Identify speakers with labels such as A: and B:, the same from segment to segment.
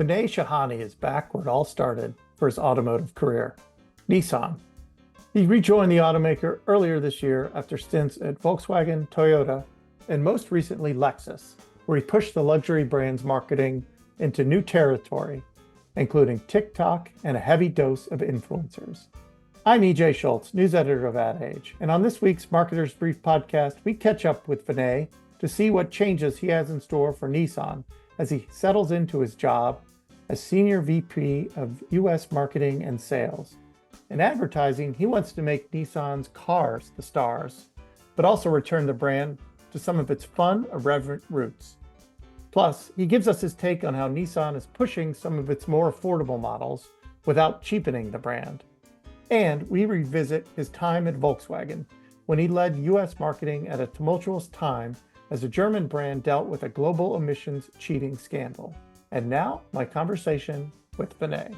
A: Vinay Shahani is back where it all started for his automotive career, Nissan. He rejoined the automaker earlier this year after stints at Volkswagen, Toyota, and most recently Lexus, where he pushed the luxury brand's marketing into new territory, including TikTok and a heavy dose of influencers. I'm EJ Schultz, news editor of Ad Age, and on this week's Marketer's Brief podcast, we catch up with Vinay to see what changes he has in store for Nissan as he settles into his job as Senior VP of U.S. Marketing and Sales. In advertising, he wants to make Nissan's cars the stars, but also return the brand to some of its fun, irreverent roots. Plus, he gives us his take on how Nissan is pushing some of its more affordable models without cheapening the brand. And we revisit his time at Volkswagen when he led U.S. marketing at a tumultuous time as a German brand dealt with a global emissions cheating scandal. And now, my conversation with Vinay.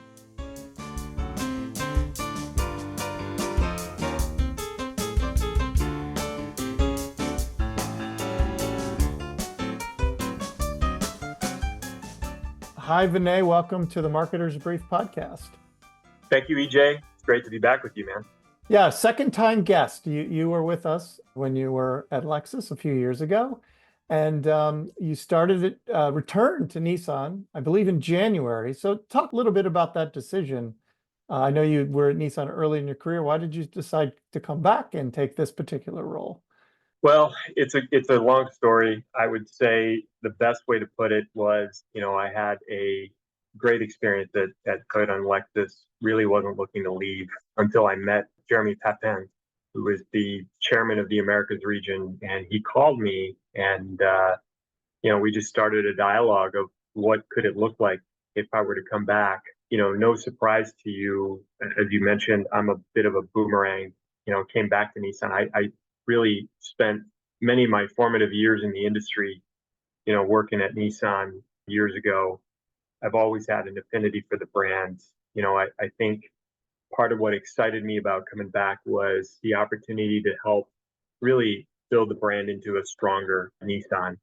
A: Hi, Vinay. Welcome to the Marketer's Brief podcast.
B: Thank you, EJ. It's great to be back with you, man.
A: Yeah, second-time guest. You were with us when you were at Lexus a few years ago, and you returned to Nissan, I believe, in January. So talk a little bit about that decision. I know you were at Nissan early in your career. Why did you decide to come back and take this particular role?
B: Well, it's a long story. I would say the best way to put it was, I had a great experience at Toyota and Lexus. Really wasn't looking to leave until I met Jeremy Papin, who was the chairman of the Americas region, and he called me and we just started a dialogue of what could it look like if I were to come back. No surprise to you, as you mentioned, I'm a bit of a boomerang. Came back to Nissan. I really spent many of my formative years in the industry, working at Nissan years ago. I've always had an affinity for the brand. I think part of what excited me about coming back was the opportunity to help really build the brand into a stronger Nissan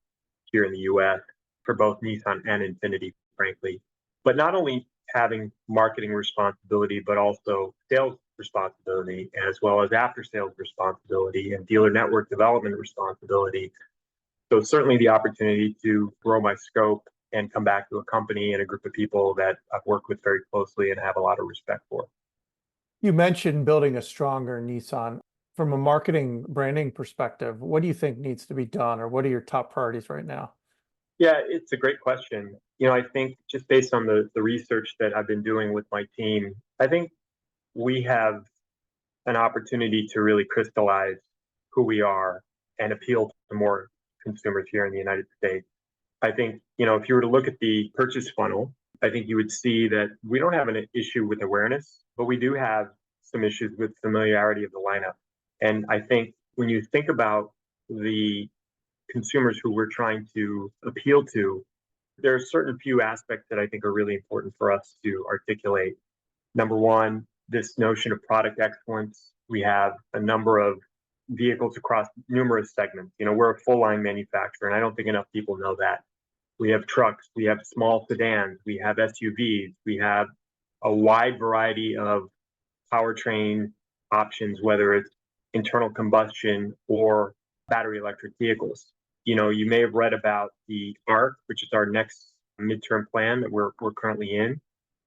B: here in the US for both Nissan and Infiniti, frankly. But not only having marketing responsibility, but also sales responsibility, as well as after sales responsibility and dealer network development responsibility. So certainly the opportunity to grow my scope and come back to a company and a group of people that I've worked with very closely and have a lot of respect for.
A: You mentioned building a stronger Nissan. From a marketing branding perspective, what do you think needs to be done, or what are your top priorities right now?
B: Yeah, it's a great question. I think just based on the research that I've been doing with my team, I think we have an opportunity to really crystallize who we are and appeal to more consumers here in the United States. I think, if you were to look at the purchase funnel, I think you would see that we don't have an issue with awareness, but we do have some issues with familiarity of the lineup. And I think when you think about the consumers who we're trying to appeal to, there are certain few aspects that I think are really important for us to articulate. Number one, this notion of product excellence. We have a number of vehicles across numerous segments. We're a full line manufacturer, and I don't think enough people know that. We have trucks, we have small sedans, we have SUVs, we have a wide variety of powertrain options, whether it's internal combustion or battery electric vehicles. You may have read about the ARC, which is our next midterm plan that we're currently in,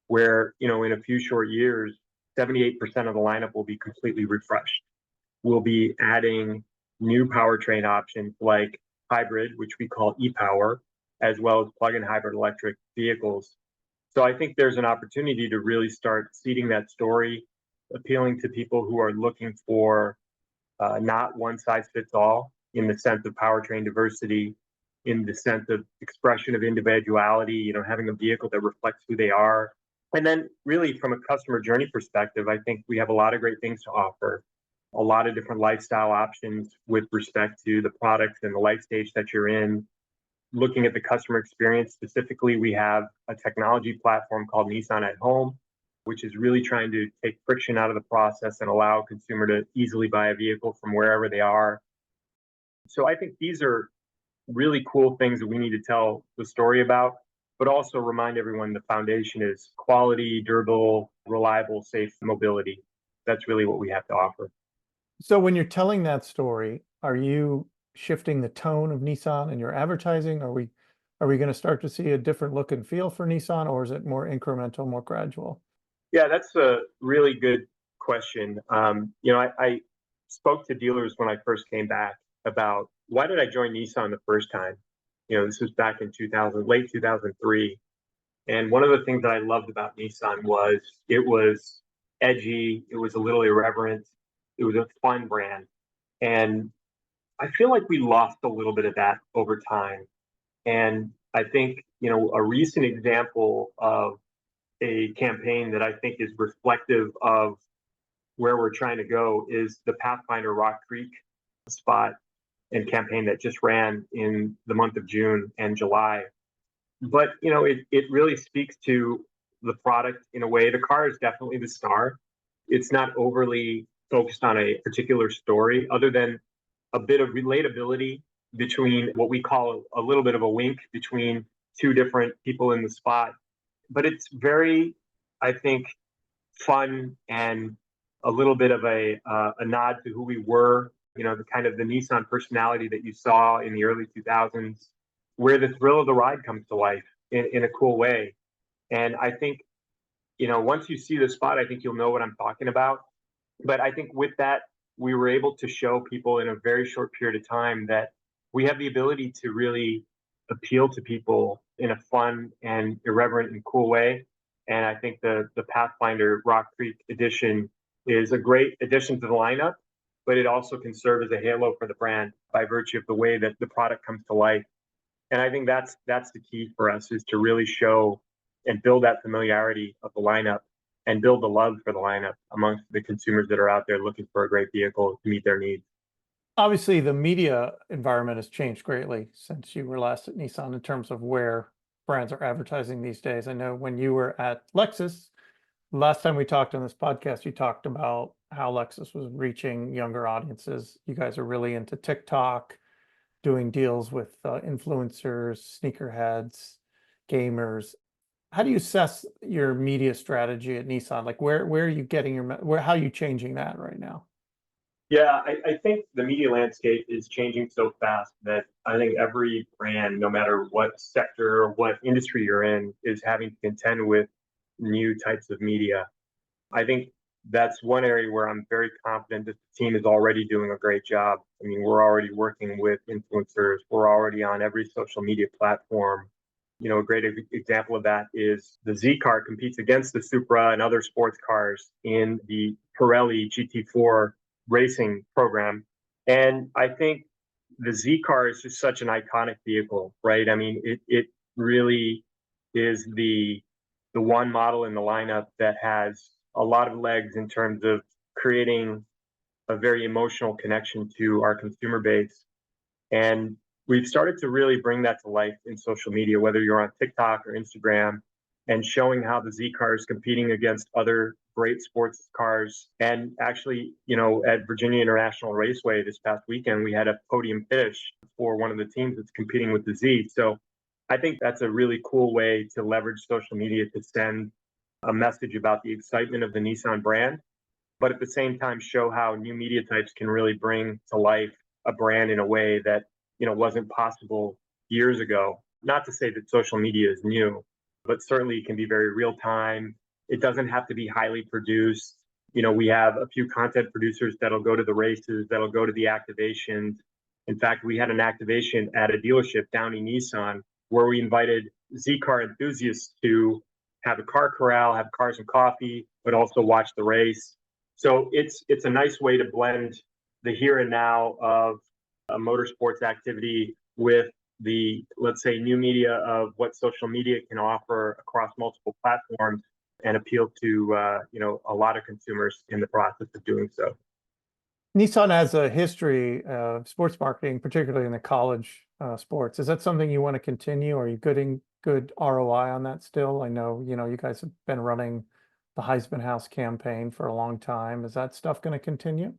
B: where, in a few short years, 78% of the lineup will be completely refreshed. We'll be adding new powertrain options like hybrid, which we call e-Power, as well as plug-in hybrid electric vehicles. So I think there's an opportunity to really start seeding that story, appealing to people who are looking for not one size fits all in the sense of powertrain diversity, in the sense of expression of individuality, having a vehicle that reflects who they are. And then really from a customer journey perspective, I think we have a lot of great things to offer, a lot of different lifestyle options with respect to the products and the life stage that you're in. Looking at the customer experience specifically, we have a technology platform called Nissan at Home, which is really trying to take friction out of the process and allow a consumer to easily buy a vehicle from wherever they are. So I think these are really cool things that we need to tell the story about. but also remind everyone the foundation is quality, durable, reliable, safe mobility. That's really what we have to offer.
A: So when you're telling that story, are you shifting the tone of Nissan in your advertising? Are we going to start to see a different look and feel for Nissan, or is it more incremental, more gradual?
B: Yeah, that's a really good question. I spoke to dealers when I first came back about why did I join Nissan the first time? This was back in 2000, late 2003. And one of the things that I loved about Nissan was it was edgy, it was a little irreverent, it was a fun brand. And I feel like we lost a little bit of that over time. And I think, a recent example of a campaign that I think is reflective of where we're trying to go is the Pathfinder Rock Creek spot and campaign that just ran in the month of June and July. But it really speaks to the product in a way. The car is definitely the star. It's not overly focused on a particular story, other than a bit of relatability between what we call a little bit of a wink between two different people in the spot. But it's very, I think, fun and a little bit of a nod to who we were. The kind of the Nissan personality that you saw in the early 2000s, where the thrill of the ride comes to life in a cool way. And I think, once you see the spot, I think you'll know what I'm talking about. But I think with that, we were able to show people in a very short period of time that we have the ability to really appeal to people in a fun and irreverent and cool way. And I think the Pathfinder Rock Creek edition is a great addition to the lineup, but it also can serve as a halo for the brand by virtue of the way that the product comes to life. And I think that's the key for us, is to really show and build that familiarity of the lineup and build the love for the lineup amongst the consumers that are out there looking for a great vehicle to meet their needs.
A: Obviously, the media environment has changed greatly since you were last at Nissan in terms of where brands are advertising these days. I know when you were at Lexus, last time we talked on this podcast, you talked about how Lexus was reaching younger audiences. You guys are really into TikTok, doing deals with influencers, sneakerheads, gamers. How do you assess your media strategy at Nissan? Like where are you getting how are you changing that right now?
B: Yeah, I think the media landscape is changing so fast that I think every brand, no matter what sector or what industry you're in, is having to contend with new types of media. I think that's one area where I'm very confident that the team is already doing a great job. I mean, we're already working with influencers. We're already on every social media platform. A great example of that is the Z car competes against the Supra and other sports cars in the Pirelli GT4 racing program. And I think the Z car is just such an iconic vehicle, right? I mean, it really is the one model in the lineup that has a lot of legs in terms of creating a very emotional connection to our consumer base. And we've started to really bring that to life in social media, whether you're on TikTok or Instagram, and showing how the Z car is competing against other great sports cars. And actually, at Virginia International Raceway this past weekend, we had a podium finish for one of the teams that's competing with the Z. So I think that's a really cool way to leverage social media to send a message about the excitement of the Nissan brand, but at the same time show how new media types can really bring to life a brand in a way that wasn't possible years ago. Not to say that social media is new, but certainly it can be very real time. It doesn't have to be highly produced. We have a few content producers that'll go to the races, that'll go to the activations. In fact, we had an activation at a dealership, Downey Nissan, where we invited Z car enthusiasts to have a car corral, have cars and coffee, but also watch the race. So it's a nice way to blend the here and now of a motorsports activity with the, let's say, new media of what social media can offer across multiple platforms and appeal to a lot of consumers in the process of doing so.
A: Nissan has a history of sports marketing, particularly in the college sports. Is that something you want to continue? Are you getting good ROI on that still? I know, you guys have been running the Heisman House campaign for a long time. Is that stuff going to continue?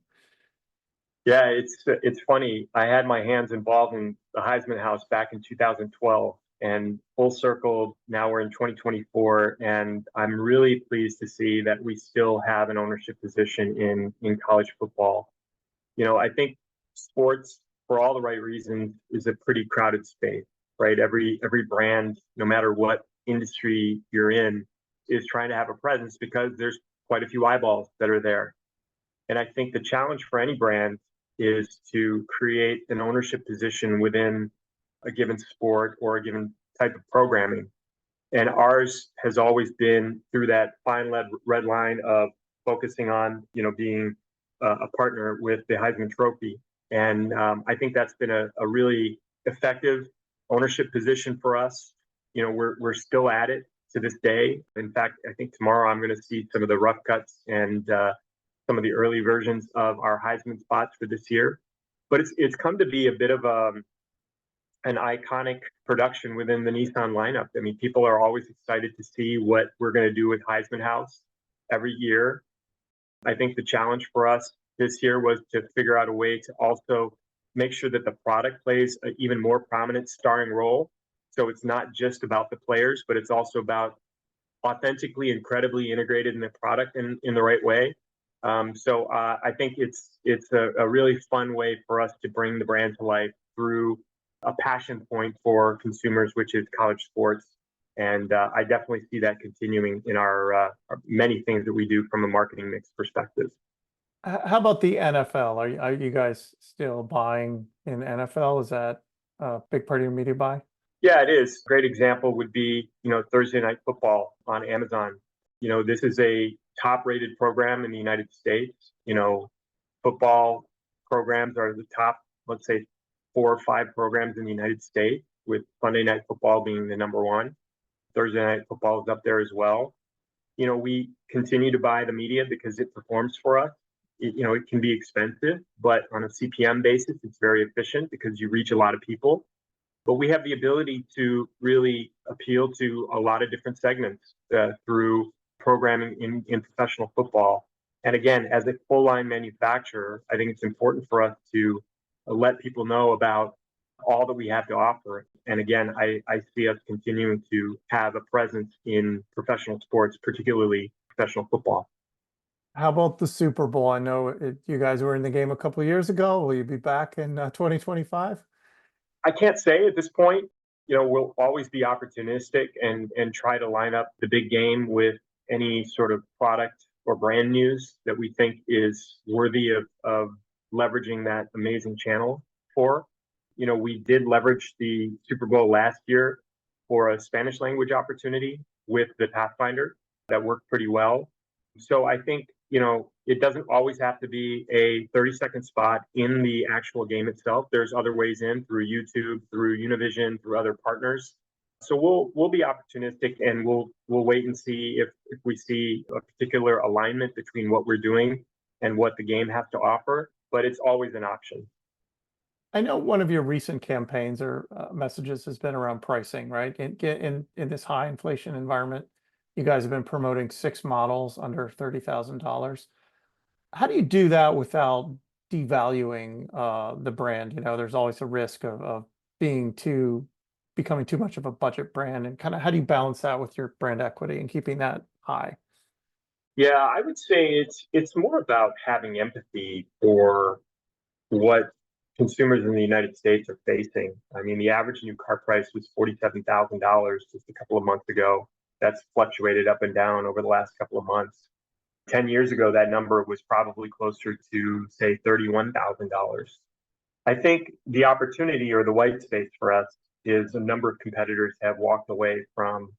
B: Yeah, it's funny. I had my hands involved in the Heisman House back in 2012, And full circle, now we're in 2024, and I'm really pleased to see that we still have an ownership position in college football. I think sports, for all the right reasons, is a pretty crowded space, right? Every brand, no matter what industry you're in, is trying to have a presence because there's quite a few eyeballs that are there. And I think the challenge for any brand is to create an ownership position within a given sport or a given type of programming. And ours has always been through that fine red line of focusing on, being a partner with the Heisman Trophy. And I think that's been a really effective ownership position for us. We're still at it to this day. In fact, I think tomorrow I'm going to see some of the rough cuts and some of the early versions of our Heisman spots for this year. But it's come to be a bit of an iconic production within the Nissan lineup. I mean, people are always excited to see what we're going to do with Heisman House every year. I think the challenge for us this year was to figure out a way to also make sure that the product plays an even more prominent starring role. So it's not just about the players, but it's also about authentically, incredibly integrated in the product in the right way. So I think it's a really fun way for us to bring the brand to life through a passion point for consumers, which is college sports. And I definitely see that continuing in our many things that we do from a marketing mix perspective.
A: How about the NFL? Are you guys still buying in NFL? Is that a big part of your media buy?
B: Yeah, it is. Great example would be, Thursday Night Football on Amazon. This is a top rated program in the United States. Football programs are the top, let's say, 4 or 5 programs in the United States, with Sunday Night Football being the number one. Thursday Night Football is up there as well. We continue to buy the media because it performs for us. It can be expensive, but on a CPM basis, it's very efficient because you reach a lot of people. But we have the ability to really appeal to a lot of different segments through programming in professional football. And again, as a full line manufacturer, I think it's important for us to let people know about all that we have to offer. And again, I see us continuing to have a presence in professional sports, particularly professional football.
A: How about the Super Bowl? I know you guys were in the game a couple of years ago. Will you be back in 2025?
B: I can't say at this point. We'll always be opportunistic and try to line up the big game with any sort of product or brand news that we think is worthy of leveraging that amazing channel for. We did leverage the Super Bowl last year for a Spanish language opportunity with the Pathfinder that worked pretty well. So I think, it doesn't always have to be a 30-second spot in the actual game itself. There's other ways in through YouTube, through Univision, through other partners. So we'll be opportunistic, and we'll wait and see if we see a particular alignment between what we're doing and what the game has to offer. But it's always an option.
A: I know one of your recent campaigns or messages has been around pricing, right? In this high inflation environment, you guys have been promoting 6 models under $30,000. How do you do that without devaluing the brand? There's always a risk of becoming too much of a budget brand, and kind of how do you balance that with your brand equity and keeping that high?
B: Yeah, I would say it's more about having empathy for what consumers in the United States are facing. I mean, the average new car price was $47,000 just a couple of months ago. That's fluctuated up and down over the last couple of months. 10 years ago, that number was probably closer to, say, $31,000. I think the opportunity or the white space for us is a number of competitors have walked away from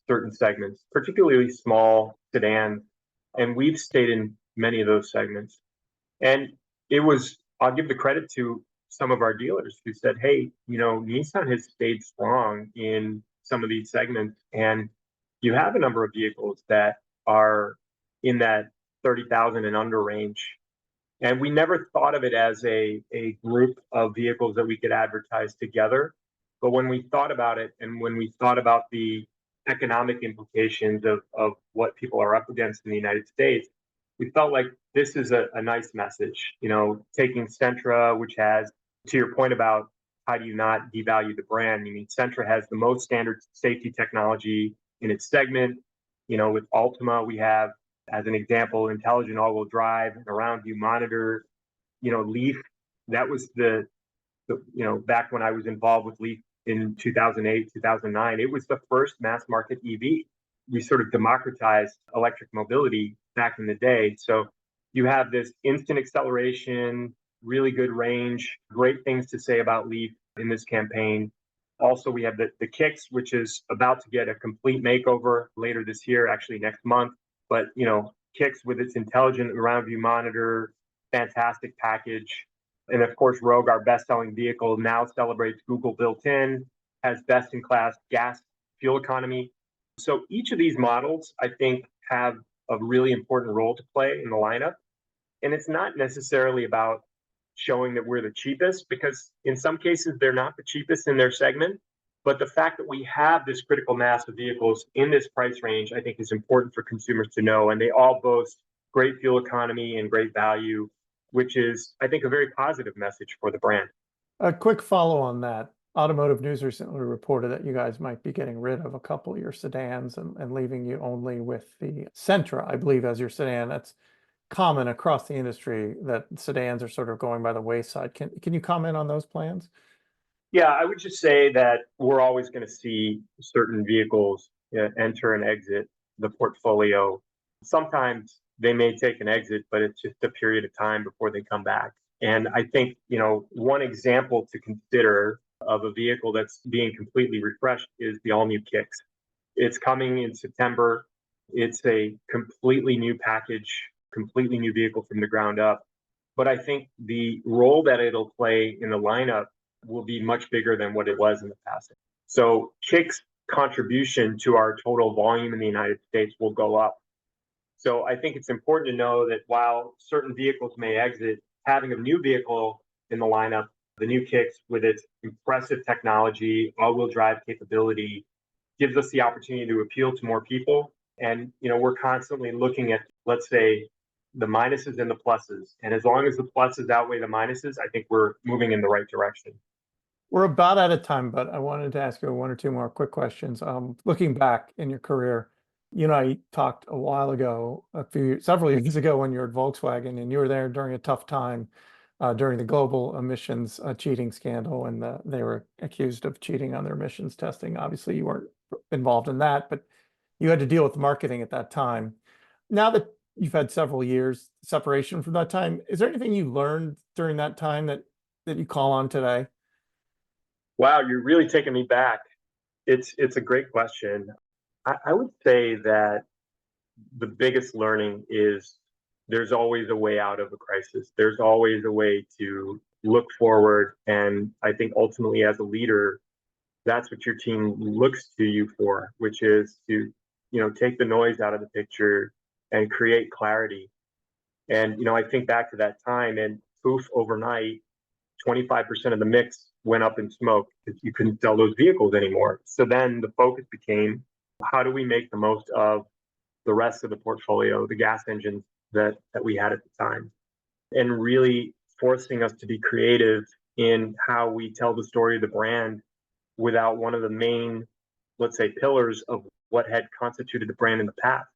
B: certain segments, particularly small sedans, and we've stayed in many of those segments. And I'll give the credit to some of our dealers who said, hey, Nissan has stayed strong in some of these segments, and you have a number of vehicles that are in that 30,000 and under range. And we never thought of it as a group of vehicles that we could advertise together. But when we thought about it, and when we thought about the economic implications of what people are up against in the United States, we felt like this is a nice message. Taking Sentra, which has, to your point about how do you not devalue the brand? I mean, Sentra has the most standard safety technology in its segment. With Ultima, we have, as an example, intelligent all-wheel drive, an around view monitor. Leaf, that was back when I was involved with Leaf in 2008, 2009, it was the first mass market EV. We sort of democratized electric mobility back in the day. So you have this instant acceleration, really good range, great things to say about Leaf in this campaign. Also, we have the Kicks, which is about to get a complete makeover later this year, actually next month. But, Kicks with its intelligent around view monitor, fantastic package. And of course, Rogue, our best-selling vehicle, now celebrates Google built-in, has best-in-class gas fuel economy. So each of these models, I think, have a really important role to play in the lineup. And it's not necessarily about showing that we're the cheapest, because in some cases, they're not the cheapest in their segment. But the fact that we have this critical mass of vehicles in this price range, I think, is important for consumers to know. And they all boast great fuel economy and great value, which is, I think, a very positive message for the brand.
A: A quick follow on that. Automotive News recently reported that you guys might be getting rid of a couple of your sedans and leaving you only with the Sentra, I believe, as your sedan. That's common across the industry, that sedans are sort of going by the wayside. Can you comment on those plans?
B: Yeah, I would just say that we're always going to see certain vehicles enter and exit the portfolio. Sometimes they may take an exit, but it's just a period of time before they come back. And I think, one example to consider of a vehicle that's being completely refreshed is the all-new Kicks. It's coming in September. It's a completely new package, completely new vehicle from the ground up. But I think the role that it'll play in the lineup will be much bigger than what it was in the past. So Kicks' contribution to our total volume in the United States will go up. So I think it's important to know that while certain vehicles may exit, having a new vehicle in the lineup, the new Kicks with its impressive technology, all-wheel drive capability, gives us the opportunity to appeal to more people. And, we're constantly looking at, let's say, the minuses and the pluses. And as long as the pluses outweigh the minuses, I think we're moving in the right direction.
A: We're about out of time, but I wanted to ask you one or two more quick questions. Looking back in your career, I talked a while ago, several years ago, when you were at Volkswagen, and you were there during a tough time during the global emissions cheating scandal, and they were accused of cheating on their emissions testing. Obviously, you weren't involved in that, but you had to deal with marketing at that time. Now that you've had several years separation from that time, is there anything you learned during that time that you call on today?
B: Wow, you're really taking me back. It's a great question. I would say that the biggest learning is there's always a way out of a crisis. There's always a way to look forward. And I think ultimately, as a leader, that's what your team looks to you for, which is to, take the noise out of the picture and create clarity. And, I think back to that time, and poof, overnight, 25% of the mix went up in smoke because you couldn't sell those vehicles anymore. So then the focus became, how do we make the most of the rest of the portfolio, the gas engines that we had at the time, and really forcing us to be creative in how we tell the story of the brand without one of the main, let's say, pillars of what had constituted the brand in the past.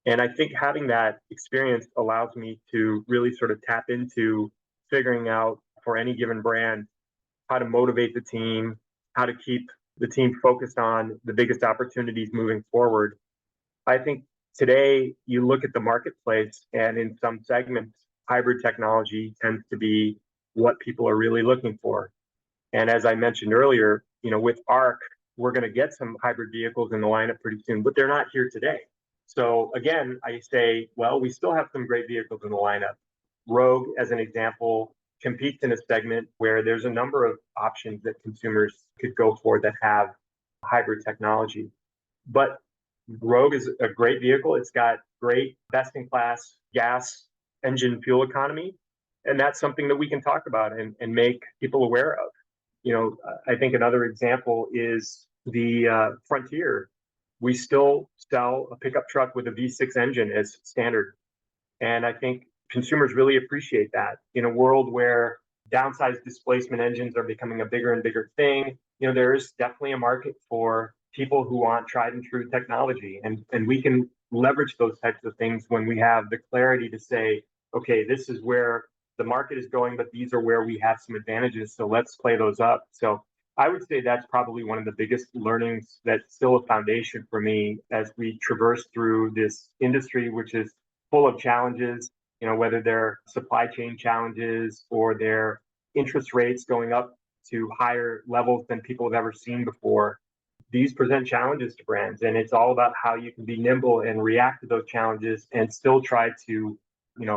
B: And I think having that experience allows me to really sort of tap into figuring out for any given brand how to motivate the team, how to keep the team focused on the biggest opportunities moving forward. I think today you look at the marketplace, and in some segments, hybrid technology tends to be what people are really looking for. And as I mentioned earlier, with ARC, we're going to get some hybrid vehicles in the lineup pretty soon, but they're not here today. So again, I say, well, we still have some great vehicles in the lineup. Rogue, as an example, competes in a segment where there's a number of options that consumers could go for that have hybrid technology. But Rogue is a great vehicle. It's got great best-in-class gas engine fuel economy. And that's something that we can talk about and make people aware of. I think another example is the Frontier. We still sell a pickup truck with a V6 engine as standard. And I think consumers really appreciate that in a world where downsized displacement engines are becoming a bigger and bigger thing. There is definitely a market for people who want tried and true technology. And we can leverage those types of things when we have the clarity to say, okay, this is where the market is going, but these are where we have some advantages. So let's play those up. So I would say that's probably one of the biggest learnings that's still a foundation for me as we traverse through this industry, which is full of challenges, whether they're supply chain challenges or their interest rates going up to higher levels than people have ever seen before. These present challenges to brands, and it's all about how you can be nimble and react to those challenges and still try to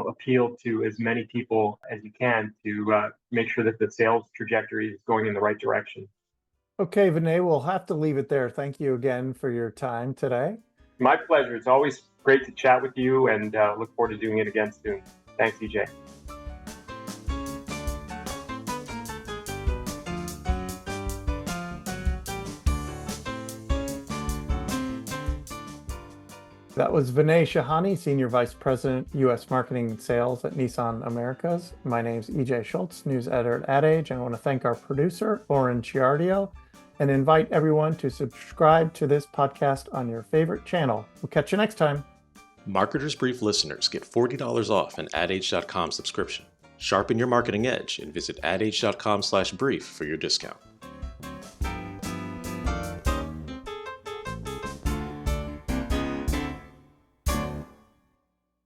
B: appeal to as many people as you can to make sure that the sales trajectory is going in the right direction.
A: Okay, Vinay, we'll have to leave it there. Thank you again for your time today.
B: My pleasure. It's always great to chat with you, and look forward to doing it again soon. Thanks, EJ.
A: That was Vinay Shahani, Senior Vice President, U.S. Marketing and Sales at Nissan Americas. My name's EJ Schultz, News Editor at Ad Age. I want to thank our producer, Oren Chiardio, and invite everyone to subscribe to this podcast on your favorite channel. We'll catch you next time.
C: Marketers Brief listeners get $40 off an adage.com subscription. Sharpen your marketing edge and visit adage.com/brief for your discount.